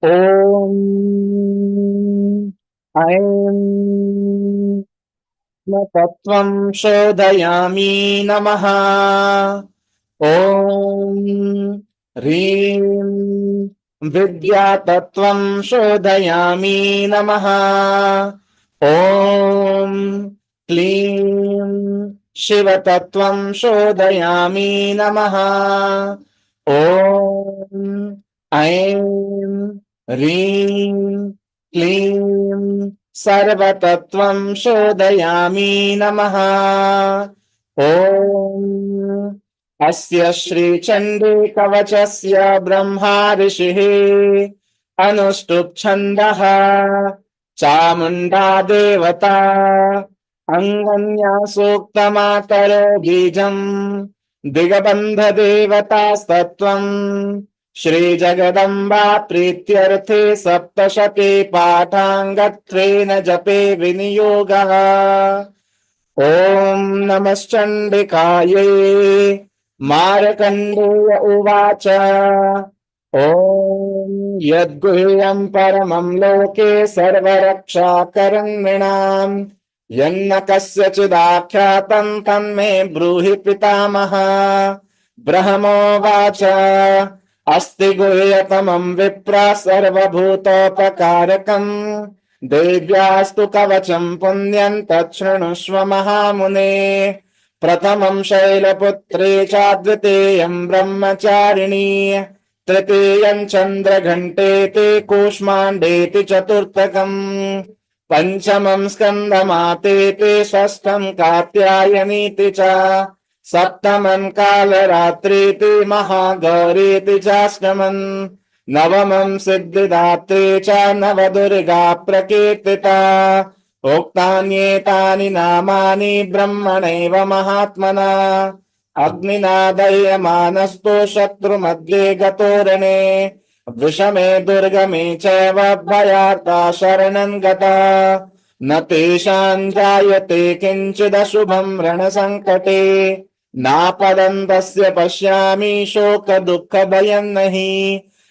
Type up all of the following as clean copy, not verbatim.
ॐ ऐं न तत्त्वं शोधयामि नमः। ॐ ह्रीं विद्यातत्त्वं शोधयामि नमः। ॐ क्लीं शिवतत्त्वं शोधयामि नमः। ॐ ऐं ह्रीं क्लीं सर्वतत्त्वं शोधयामि नमः। ॐ अस्य श्रीचण्डी कवचस्य ब्रह्मा ऋषिः अनुष्टुप् छन्दः चामुण्डा देवता अङ्गन्या सूक्तमातरो बीजम् दिगबन्ध देवतास्तत्त्वम् श्रीजगदम्बा प्रीत्यर्थे सप्तशते पाठाङ्गत्वेन जपे विनियोगः। ॐ नमश्चण्डिकायै। मार्कण्डेय उवाच ॐ यद्गुह्यं परमं लोके सर्वरक्षाकरन्नृणाम् यन्न कस्यचिदाख्यातं तन्मे ब्रूहि पितामह। ब्रह्मोवाच अस्ति गुह्यतमं विप्र सर्वभूतोपकारकम् देव्यास्तु कवचं पुण्यं तच्छृणुष्व महामुने। प्रथमं शैलपुत्री च द्वितीयं ब्रह्मचारिणी तृतीयं चन्द्रघण्टेति कूष्माण्डेति चतुर्थकम् पंचमं स्कन्दमातेति षष्ठं कात्यायनीति च सप्तमं कालरात्रीति महागौरीति चाष्टमम् नवमं सिद्धिदात्री च नवदुर्गा प्रकीर्तिता। उक्तान्येतानि नामानि ब्रह्मणैव महात्मना अग्निना दह्यमानस्तु शत्रुमध्ये गतोरणे विषमे दुर्गमे चैव भयार्ता शरणं गता न तेषां जायते किञ्चिदशुभं रणसङ्कटे नापदन्तस्य पश्यामि शोक दुःख भयं नहि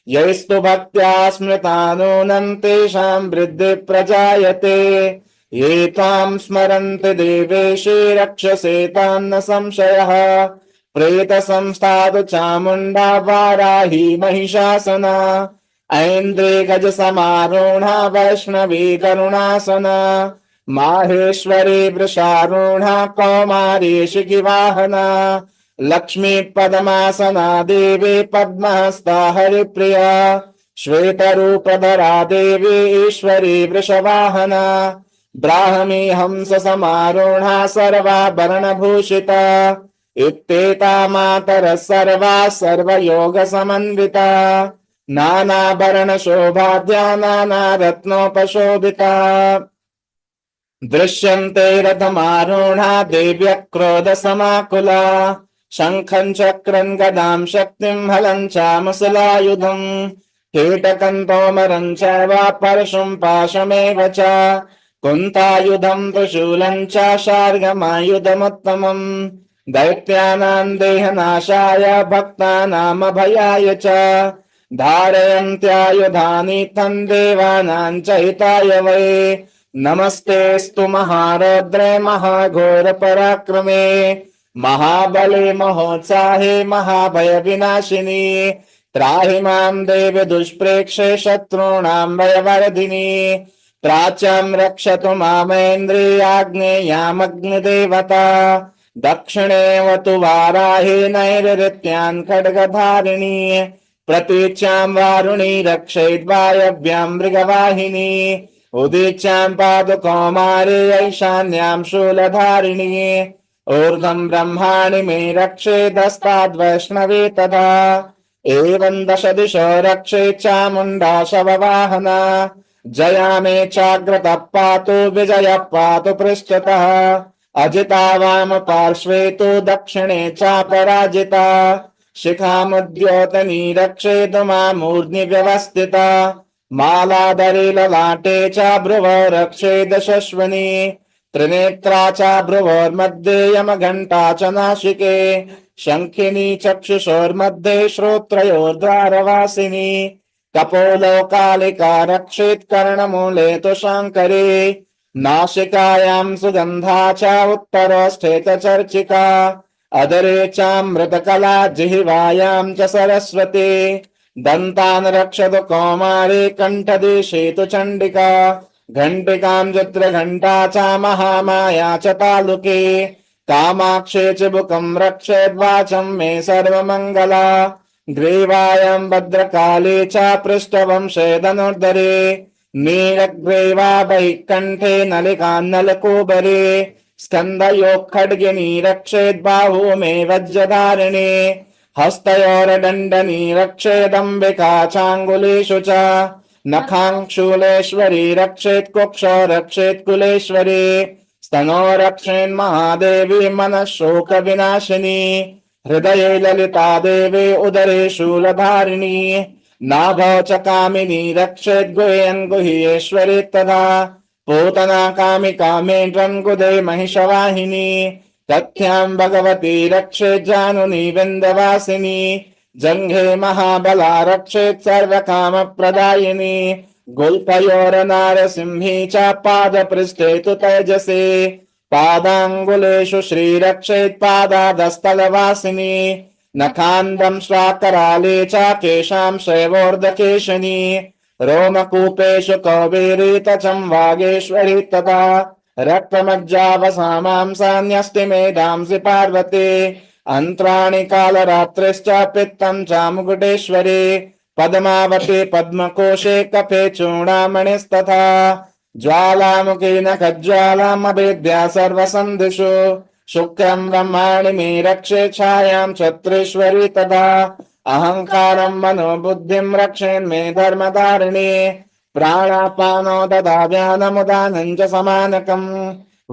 यैस्तु भक्त्या स्मृता नूनं तेषां वृद्धि प्रजायते ये त्वां स्मरन्ति देवेशे रक्षसे तान्न संशयः प्रेतसंस्थातु चामुण्डा वाराही महिषासना ऐन्द्रे गजसमारूढा वैष्णवी करुणासना माहेश्वरी वृषारूढा कौमारी शिखिवाहना लक्ष्मी पद्मासना देवी पद्महस्ता हरिप्रिया श्वेतरूपधरा देवी ईश्वरी वृषवाहना ब्राह्मी हंस समारूढा सर्वाभरणभूषिता इत्येता मातरः सर्वा सर्वयोग समन्विता नानाभरण शोभाढ्या नानारत्नोपशोभिता दृश्यन्ते रथमारूढा देव्यः क्रोधसमाकुला शङ्खं चक्रं गदां शक्तिं हलं चामुसलायुधम् कीटकं तोमरं चैव परशुं पाशमेव च कुन्तायुधं त्रिशूलं च शार्ङ्गमायुधमुत्तमम् दैत्यानां देहनाशाय भक्तानामभयाय च धारयन्त्यायुधानि तं देवानां च हिताय वै नमस्तेऽस्तु महारौद्रे महाघोर पराक्रमे महाबले महोत्साहे महाभय विनाशिनी त्राहि मां देव दुष्प्रेक्षे शत्रूणां भयवर्धिनी प्राच्यं रक्षतु मामेन्द्रियाग्नेयामग्निदेवता दक्षिणेवतु वाराही नैऋत्यान् खड्गधारिणी प्रतीच्यां वारुणी रक्षेद्वायव्यां मृगवाहिनी उदीच्यां पातु कौमारी ईशान्यां शूलधारिणी ऊर्ध्वं ब्रह्माणि मे रक्षेदस्ताद्वैष्णवी तथा एवं दश दिशो रक्षेत् चामुण्डा शववाहना जया मे चाग्रतः पातु विजयः पातु पृष्ठतः अजिता वाम पार्श्वे तु दक्षिणे चापराजिता शिखामुद्योतनी रक्षेतु मामूर्ध्नि व्यवस्थिता मालाधरे ललाटे च भ्रुवो रक्षेद शश्वनी त्रिनेत्रा च भ्रुवोर्मध्ये यमघण्टा च नासिके शङ्खिनी चक्षुषोर्मध्ये श्रोत्रयोर्द्वारवासिनी कपोलोकालिका रक्षेत् कर्णमूले तु शाङ्करी नासिकायां सुगन्धा च उत्तरस्थित चर्चिका अदरे चामृतकला जिह्वायां च सरस्वती दन्तान् रक्षतु कौमारी कण्ठदेशे तु चण्डिका घण्टिकां चित्रघण्टा च महामाया च तालुके कामाक्षे च बुकं रक्षेद्वाचं मे सर्वमङ्गला ग्रीवायां भद्रकाले च पृष्ठवंशे धनुर्धरे नीलग्रीवा बहिःकण्ठे नलिकान्नलकोबरे स्कन्धयोः खड्गिनी रक्षेद्बाहु मे वज्रधारिणे हस्तयोर्दण्डनी रक्षेदम्बिका चाङ्गुलेषु च नखाङ्क्षूलेश्वरी रक्षेत् कुक्षो रक्षेत् कुलेश्वरी स्तनो रक्षेन्महादेवी मनः शोकविनाशिनी हृदये ललिता देवी उदरे शूलधारिणी नाभौ च कामिनी रक्षेद्गुह्यन् गुह्येश्वरी तथा पूतना कामिका मेढ्रन्गुदे महिषवाहिनी तथ्यां भगवती रक्षेज्जानुनी विन्ध्यवासिनी जङ्घे महाबला रक्षेत् सर्वकामप्रदायिनी गुल्फयोर्नारसिंही च पादपृष्ठे तु तैजसे पादाङ्गुलेषु श्रीरक्षेत् पादादस्थलवासिनी नखान्दं श्राकराले च केशां शैवोर्धकेशनी रोमकूपेषु कौबेरी तचं वागेश्वरी तथा रक्तमज्जावसामांसान्यस्ति मेधांसि पार्वती अन्त्राणि कालरात्रिश्च पित्तं च मुकुटेश्वरी पद्मावती पद्मकोशे कफे चूडामणिस्तथा ज्वालामुखी नखज्वालामभेद्या सर्वसन्धिषु शुक्रं ब्रह्माणि मे रक्षे छायां छत्रेश्वरी तथा अहङ्कारं मनोबुद्धिं रक्षेन्मे धर्मधारिणी प्राणापानो ददा व्यानमुदानं च समानकम्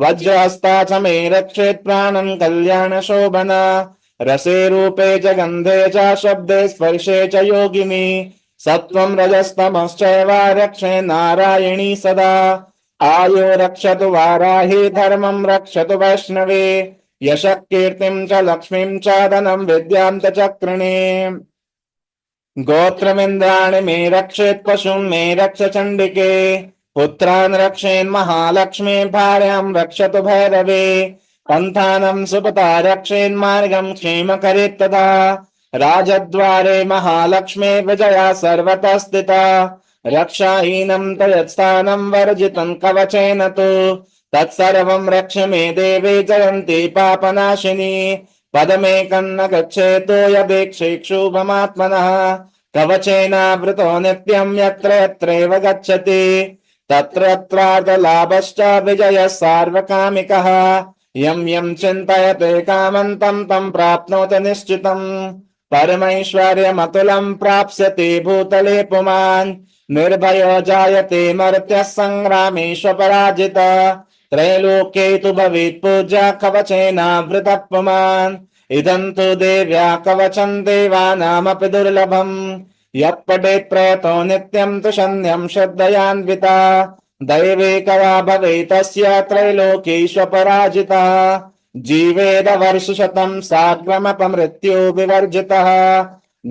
वज्रहस्ता च मे रक्षेत् प्राणं कल्याणशोभना रसे रूपे च गन्धे च शब्दे स्पर्शे च योगिनी सत्त्वं रजस्तमश्चैव रक्षे नारायणी सदा आयो रक्षतु वाराही धर्मं रक्षतु वैष्णवी यशः कीर्तिं च लक्ष्मीं च धनं विद्यां च चक्रिणी गोत्रमिन्द्राणि मे रक्षेत् पशून् मे रक्ष चण्डिके पुत्रान् रक्षेन् महालक्ष्मी भार्यां रक्षतु भैरवे पन्थानं सुपता रक्षेन्मार्गं क्षेमकरे तथा राजद्वारे महालक्ष्मी विजया सर्वतः स्थिता रक्षाहीनं तयत्स्थानं वर्जितं कवचेन तु तत्सर्वं रक्ष मे देवी जयन्ती पापनाशिनी पदमेकं न गच्छेतो यदेक्षेक्षुभमात्मनः कवचेनावृतो नित्यं यत्र यत्रैव गच्छति तत्रत्रार्थलाभश्च विजयः सार्वकामिकः यं यं चिन्तयते कामं तं तं प्राप्नोति निश्चितम् परमैश्वर्यमतुलं प्राप्स्यति भूतले पुमान् निर्भयो जायते मर्त्यः सङ्ग्रामेष्वपराजितः त्रैलोक्ये तु भवेत् पूज्या कवचेनावृतः पुमान् इदं तु देव्या कवचं देवानामपि दुर्लभम् यः पठेत् प्रयतो नित्यं तु शन्यं श्रद्धयान्विता दैवेकवा भवेत् तस्य त्रैलोक्येष्वपराजितः जीवेद वर्षशतं साग्रमपमृत्यो विवर्जितः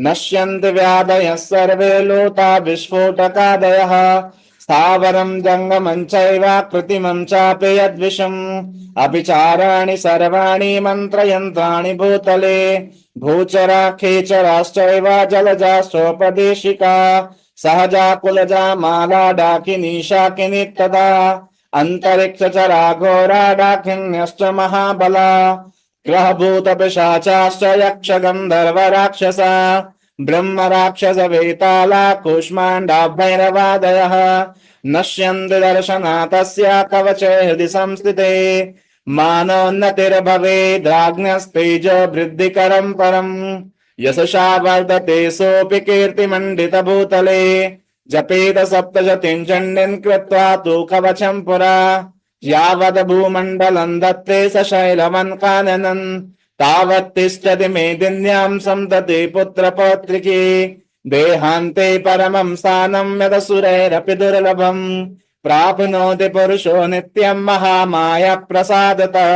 नश्यन्ति व्याधयः सर्वे लोता विस्फोटकादयः स्थावरं जङ्गमं चैव कृत्रिमं चापि यद्विषम् अभिचाराणि सर्वाणि मन्त्रयन्त्राणि भूतले भूचरा खेचराश्चैव जलजाश्चोपदेशिका सहजा कुलजा माला डाकिनी शाकिनी तथा अन्तरिक्षचरा घोरा डाकिन्यश्च महाबला ग्रहभूतपिशाचाश्च यक्ष गन्धर्व राक्षसा ब्रह्म राक्षस वेताला कूष्माण्डा भैरवादयः नश्यन्ति दर्शनातस्य कवचे हृदि संस्थिते मानोन्नतिर्भवेद्राज्ञस्तेजो वृद्धिकरं परम् यशसा वर्धते सोऽपि कीर्तिमण्डितभूतले जपेत सप्तशतीं चण्डीं कृत्वा तु कवचं पुरा यावद् भूमण्डलं दत्ते स शैलवन्काननन् तावत् तिष्ठति मेदिन्यां सन्तति पुत्रपौत्रिकी देहान्ते परमं स्थानं यदसुरैरपि दुर्लभम् प्राप्नोति पुरुषो नित्यं महामाया प्रसादतः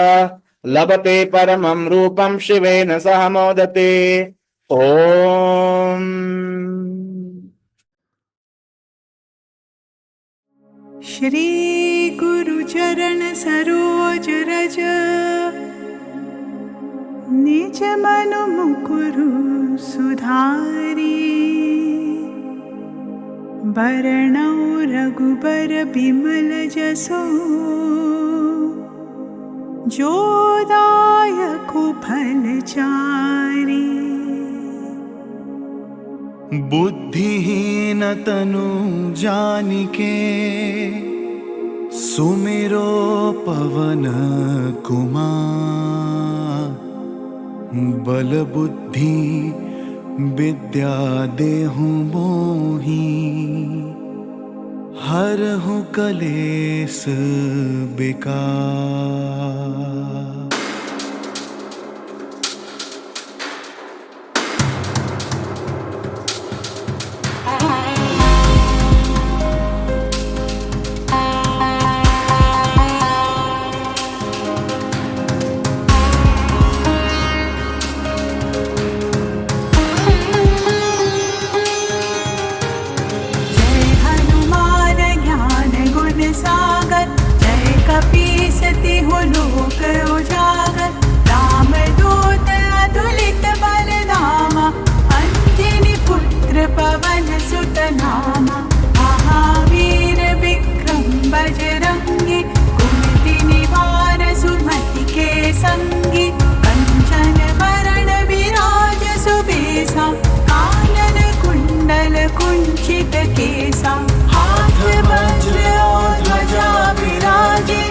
लभते परमं रूपं शिवेन सह मोदते। ओम श्री गुरु चरण सरोज रज निज मनु मुकुरु सुधारी बरनौ रघुबर बिमल जसो जो दायक फलचारी। बुद्धिहीन तनु जानिके सुमिरो पवन कुमार। बल बुद्धि विद्या देहु मोहि हरहु कलेस विकार। तिहु लोक उजागर रामदूत अतुलित बलधामा अंजनी पुत्र पवन सुत नामा। महावीर विक्रम बजरंगी कुमति निवार सुमति के संगी। कंचन वरण विराज सुबेसा कानन कुंडल कुंचित केसा। हाथ वज्र और ध्वजा विराजे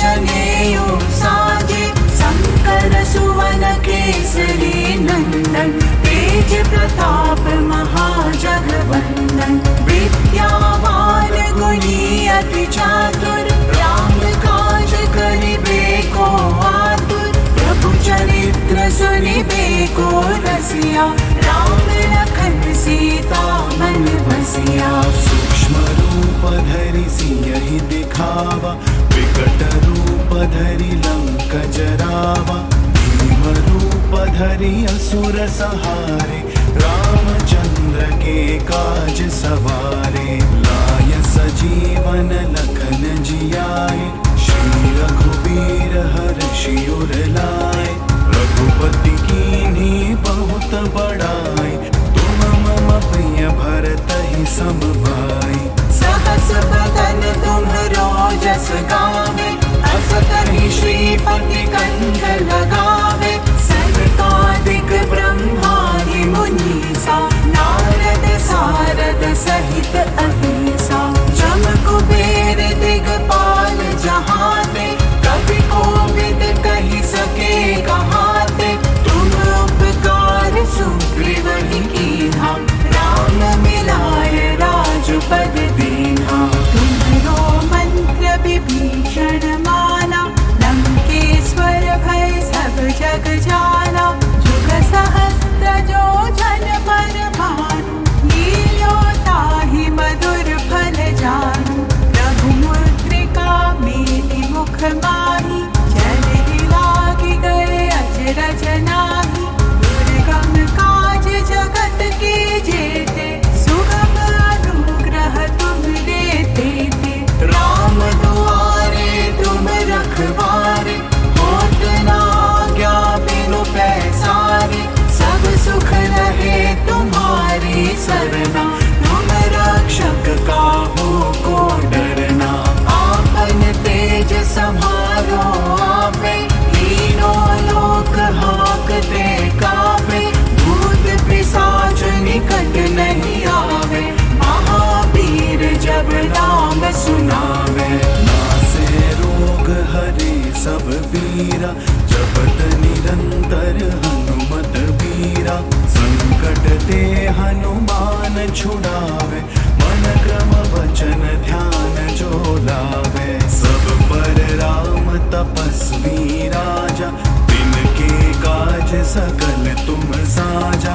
जनेऊ साजे। शंकर सुवन केसरी नंदन तेज प्रताप महाजगवंदन। विद्यावान गुणी अति चातुर राम काज करिबे को आतुर। प्रभु चरित्र सुनिबे को रसिया राम लखन सीता मन बसिया। सूक्ष्म रूप धरि सियहि दिखावा विकट रूप धरि लंक जरावा। भीम रूप धरि असुर सहारे रामचंद्र के काज सवारे। लाय सजीवन लखन जियाए श्री रघुबीर हर्षि उर लाए। रघुपति कीन्ही बहुत बड़ाई तुम मम प्रिय भरतहि सम भाई। सहस बदन तुम्हरो जस गावे अस कहि श्रीपति कंठ लगावे। सनकादिक ब्रह्मादि मुनीसा नारद सारद सहित अहिसा। जम कुबेर दिगपाल जहाते कवि कोविद कहि सके कहाते। तुम उपकार सुग्रीव ही कीन्हा राम मिलाय राजपद दीन्हा। तुम्हरो मंत्र विभीषण माना लंकेश्वर भय सब जग जाना। जुग सहस्त्र जो जन पर भानु लील्यो ताहि मधुर फल जानू। रघुमुद्रिका मेलि मुख माहि जलधि लागी गए अचरज नाही। दुर्गम काज जगत के जेते सुगम अनुग्रह तुम देते थे। राम दुआरे तुम रखवारे होत न आज्ञा बिनु पैसारे। सब सुख रहे तुम्हारी सरना तुम रक्षक काहू को डरना। आपन तेज संभालो आपे तीनों लोक हाकते कापे। भूत पिशाच निकट नहीं आवे महावीर जब नाम सुनावे। नासे रोग हरे सब पीरा जपत निरंतर हनुमत बीरा। संकट ते हनुमान छुड़ावे मन क्रम वचन ध्यान जो लावे। सब पर राम तपस्वी राजा तिनके काज सकल तुम साजा।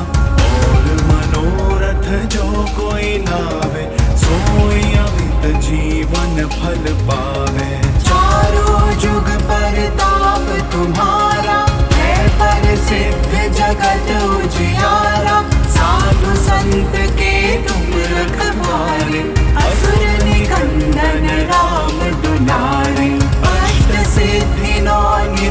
और मनोरथ जो कोई लावे सोई अमित जीवन फल पावे। चारों जुग परताप तुम्हारा है प्रसिद्ध जगत उजियारा। साधु संत के तुम रखवारे असुर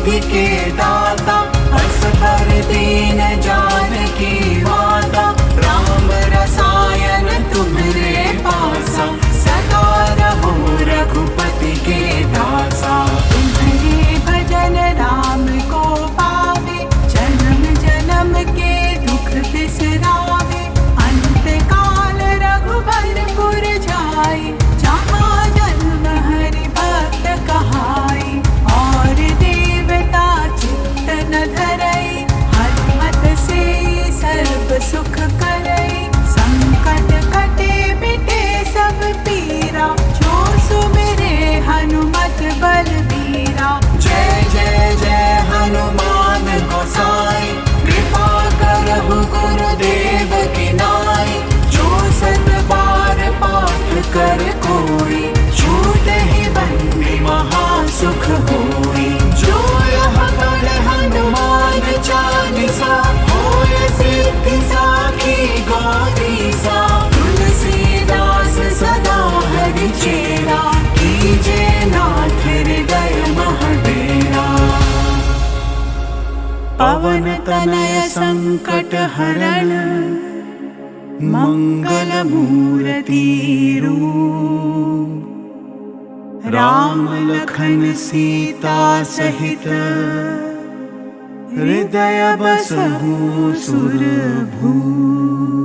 बुद्धि के दाता अस पर दीन जानकी माता राम रसायन तुम्हरे पासा सदा रहो रघुपति के दासा तुम्हारे भजन राम को पावे जन्म जन्म के दुख बिसरावे अंत काल रघुबरपुर जाए जहाँ जन्म हरि भक्त कहाई और देवता चित्त न धरई हनुमत से सर्व सुख करई संकट कटे मिटे सब पीरा जो सुमिरे हनुमत बलबीरा जय जय जय हनुमान गोसाई कृपा करहु गुरुदेव की नाई जो सत बार पाठ कर कोई छूट ही बंदी महासुख होई जो यह पढ़ हनुमान चालीसा होय सिद्धि साखी गौरीसा तुलसीदास सदा हरि चेरा कीजे नाथ हृदय महडेरा पवन तनय संकट हरण मंगल मूर्ति रूप राम लखन सीता सहित हृदय बसहु सुरभूप।